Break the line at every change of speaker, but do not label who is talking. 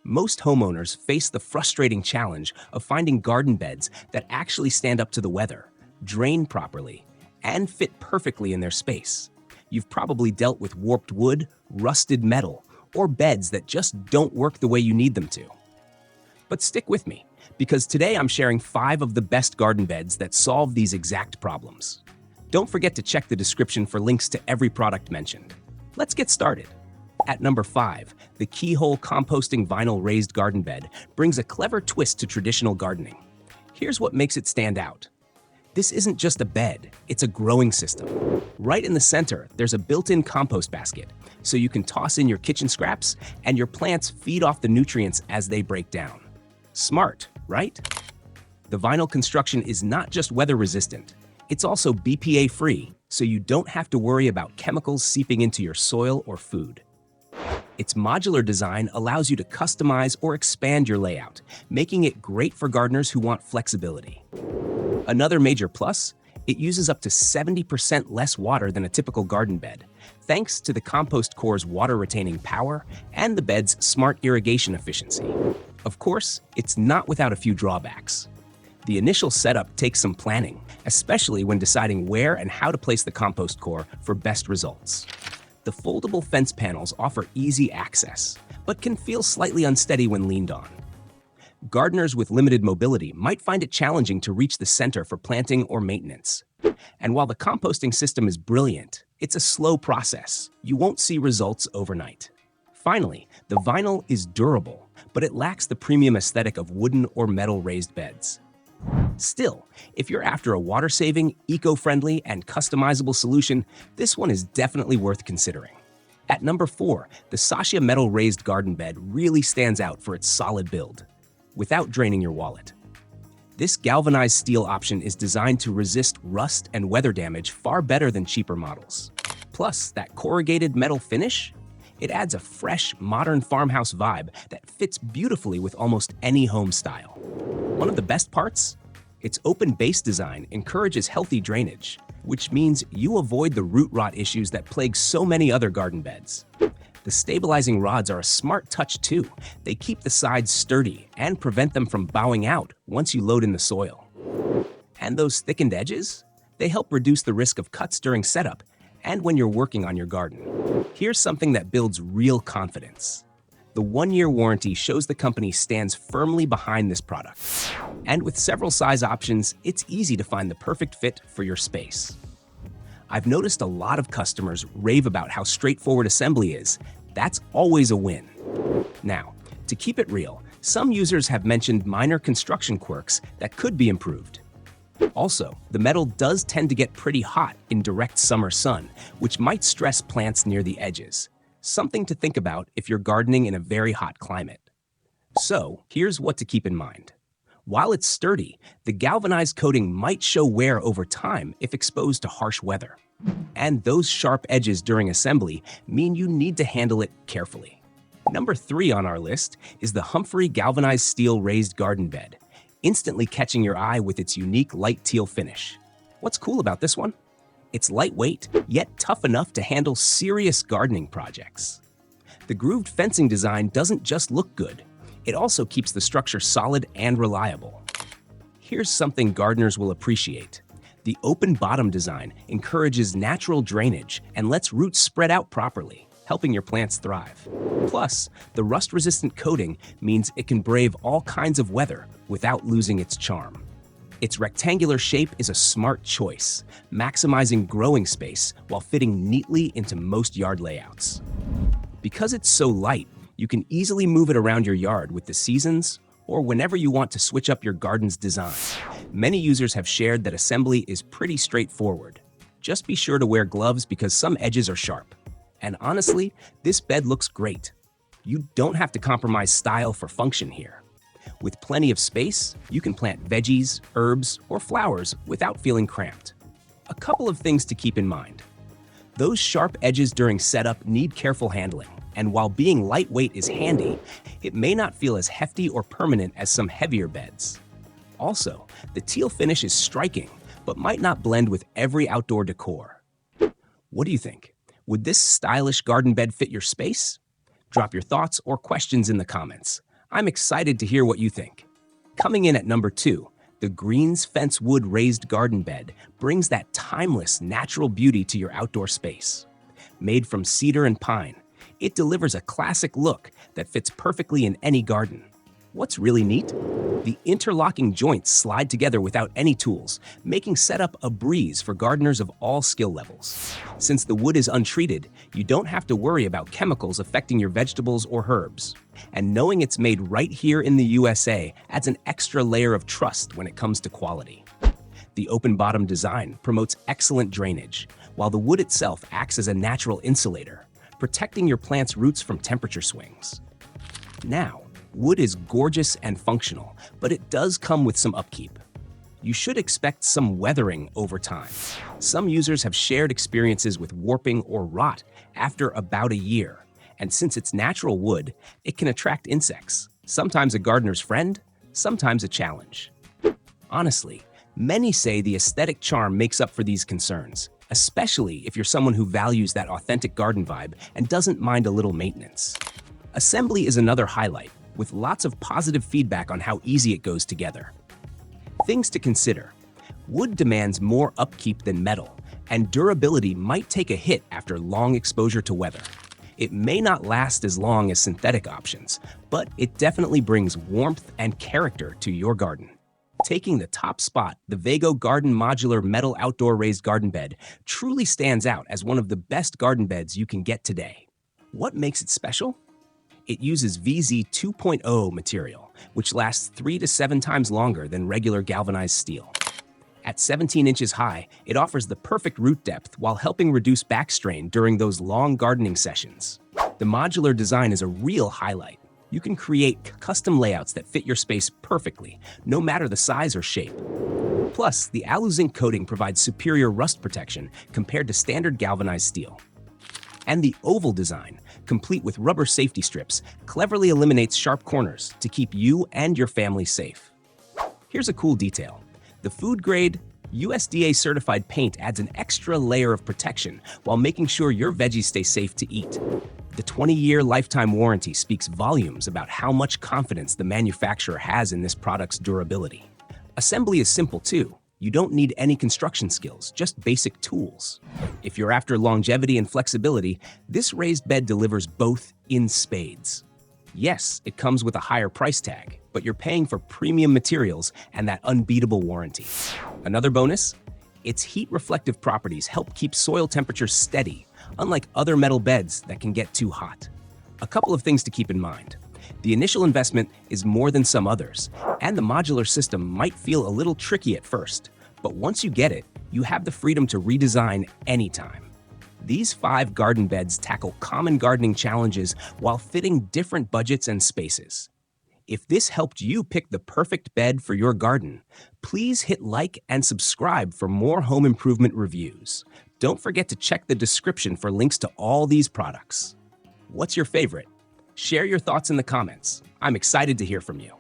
Most homeowners face the frustrating challenge of finding garden beds that actually stand up to the weather, drain properly, and fit perfectly in their space. You've probably dealt with warped wood, rusted metal, or beds that just don't work the way you need them to. But stick with me, because today I'm sharing 5 of the best garden beds that solve these exact problems. Don't forget to check the description for links to every product mentioned. Let's get started. At number 5, the Keyhole Composting Vinyl Raised Garden Bed brings a clever twist to traditional gardening. Here's what makes it stand out. This isn't just a bed, it's a growing system. Right in the center, there's a built-in compost basket, so you can toss in your kitchen scraps and your plants feed off the nutrients as they break down. Smart, right? The vinyl construction is not just weather-resistant, it's also BPA-free, so you don't have to worry about chemicals seeping into your soil or food. Its modular design allows you to customize or expand your layout, making it great for gardeners who want flexibility. Another major plus, it uses up to 70% less water than a typical garden bed, thanks to the compost core's water-retaining power and the bed's smart irrigation efficiency. Of course, it's not without a few drawbacks. The initial setup takes some planning, especially when deciding where and how to place the compost core for best results. The foldable fence panels offer easy access, but can feel slightly unsteady when leaned on. Gardeners with limited mobility might find it challenging to reach the center for planting or maintenance. And while the composting system is brilliant, it's a slow process. You won't see results overnight. Finally, the vinyl is durable, but it lacks the premium aesthetic of wooden or metal raised beds. Still, if you're after a water-saving, eco-friendly, and customizable solution, this one is definitely worth considering. At number 4, the Sacia metal raised garden bed really stands out for its solid build, without draining your wallet. This galvanized steel option is designed to resist rust and weather damage far better than cheaper models. Plus, that corrugated metal finish? It adds a fresh, modern farmhouse vibe that fits beautifully with almost any home style. One of the best parts? Its open base design encourages healthy drainage, which means you avoid the root rot issues that plague so many other garden beds. The stabilizing rods are a smart touch too. They keep the sides sturdy and prevent them from bowing out once you load in the soil. And those thickened edges? They help reduce the risk of cuts during setup and when you're working on your garden. Here's something that builds real confidence. The 1-year warranty shows the company stands firmly behind this product. And with several size options, it's easy to find the perfect fit for your space. I've noticed a lot of customers rave about how straightforward assembly is. That's always a win. Now, to keep it real, some users have mentioned minor construction quirks that could be improved. Also, the metal does tend to get pretty hot in direct summer sun, which might stress plants near the edges. Something to think about if you're gardening in a very hot climate. So, here's what to keep in mind. While it's sturdy, the galvanized coating might show wear over time if exposed to harsh weather. And those sharp edges during assembly mean you need to handle it carefully. Number 3 on our list is the Humphery Galvanized Steel Raised Garden Bed, instantly catching your eye with its unique light teal finish. What's cool about this one? It's lightweight, yet tough enough to handle serious gardening projects. The grooved fencing design doesn't just look good, it also keeps the structure solid and reliable. Here's something gardeners will appreciate. The open bottom design encourages natural drainage and lets roots spread out properly, helping your plants thrive. Plus, the rust-resistant coating means it can brave all kinds of weather without losing its charm. Its rectangular shape is a smart choice, maximizing growing space while fitting neatly into most yard layouts. Because it's so light, you can easily move it around your yard with the seasons or whenever you want to switch up your garden's design. Many users have shared that assembly is pretty straightforward. Just be sure to wear gloves because some edges are sharp. And honestly, this bed looks great. You don't have to compromise style for function here. With plenty of space, you can plant veggies, herbs, or flowers without feeling cramped. A couple of things to keep in mind. Those sharp edges during setup need careful handling, and while being lightweight is handy, it may not feel as hefty or permanent as some heavier beds. Also, the teal finish is striking, but might not blend with every outdoor decor. What do you think? Would this stylish garden bed fit your space? Drop your thoughts or questions in the comments. I'm excited to hear what you think. Coming in at number 2, the Green's Fence Wood Raised Garden Bed brings that timeless, natural beauty to your outdoor space. Made from cedar and pine, it delivers a classic look that fits perfectly in any garden. What's really neat? The interlocking joints slide together without any tools, making setup a breeze for gardeners of all skill levels. Since the wood is untreated, you don't have to worry about chemicals affecting your vegetables or herbs. And knowing it's made right here in the USA adds an extra layer of trust when it comes to quality. The open bottom design promotes excellent drainage, while the wood itself acts as a natural insulator, protecting your plant's roots from temperature swings. Now, wood is gorgeous and functional, but it does come with some upkeep. You should expect some weathering over time. Some users have shared experiences with warping or rot after about a year, and since it's natural wood, it can attract insects, sometimes a gardener's friend, sometimes a challenge. Honestly, many say the aesthetic charm makes up for these concerns, especially if you're someone who values that authentic garden vibe and doesn't mind a little maintenance. Assembly is another highlight, with lots of positive feedback on how easy it goes together. Things to consider: wood demands more upkeep than metal, and durability might take a hit after long exposure to weather. It may not last as long as synthetic options, but it definitely brings warmth and character to your garden. Taking the top spot, the Vego Garden Modular Metal Outdoor Raised Garden Bed truly stands out as one of the best garden beds you can get today. What makes it special? It uses VZ 2.0 material, which lasts 3 to 7 times longer than regular galvanized steel. At 17 inches high, it offers the perfect root depth while helping reduce back strain during those long gardening sessions. The modular design is a real highlight. You can create custom layouts that fit your space perfectly, no matter the size or shape. Plus, the alu-zinc coating provides superior rust protection compared to standard galvanized steel. And the oval design, complete with rubber safety strips, cleverly eliminates sharp corners to keep you and your family safe. Here's a cool detail. The food-grade, USDA-certified paint adds an extra layer of protection while making sure your veggies stay safe to eat. The 20-year lifetime warranty speaks volumes about how much confidence the manufacturer has in this product's durability. Assembly is simple too. You don't need any construction skills, just basic tools. If you're after longevity and flexibility, this raised bed delivers both in spades. Yes, it comes with a higher price tag, but you're paying for premium materials and that unbeatable warranty. Another bonus? Its heat-reflective properties help keep soil temperatures steady, unlike other metal beds that can get too hot. A couple of things to keep in mind. The initial investment is more than some others, and the modular system might feel a little tricky at first, but once you get it, you have the freedom to redesign anytime. These 5 garden beds tackle common gardening challenges while fitting different budgets and spaces. If this helped you pick the perfect bed for your garden, please hit like and subscribe for more home improvement reviews. Don't forget to check the description for links to all these products. What's your favorite? Share your thoughts in the comments. I'm excited to hear from you.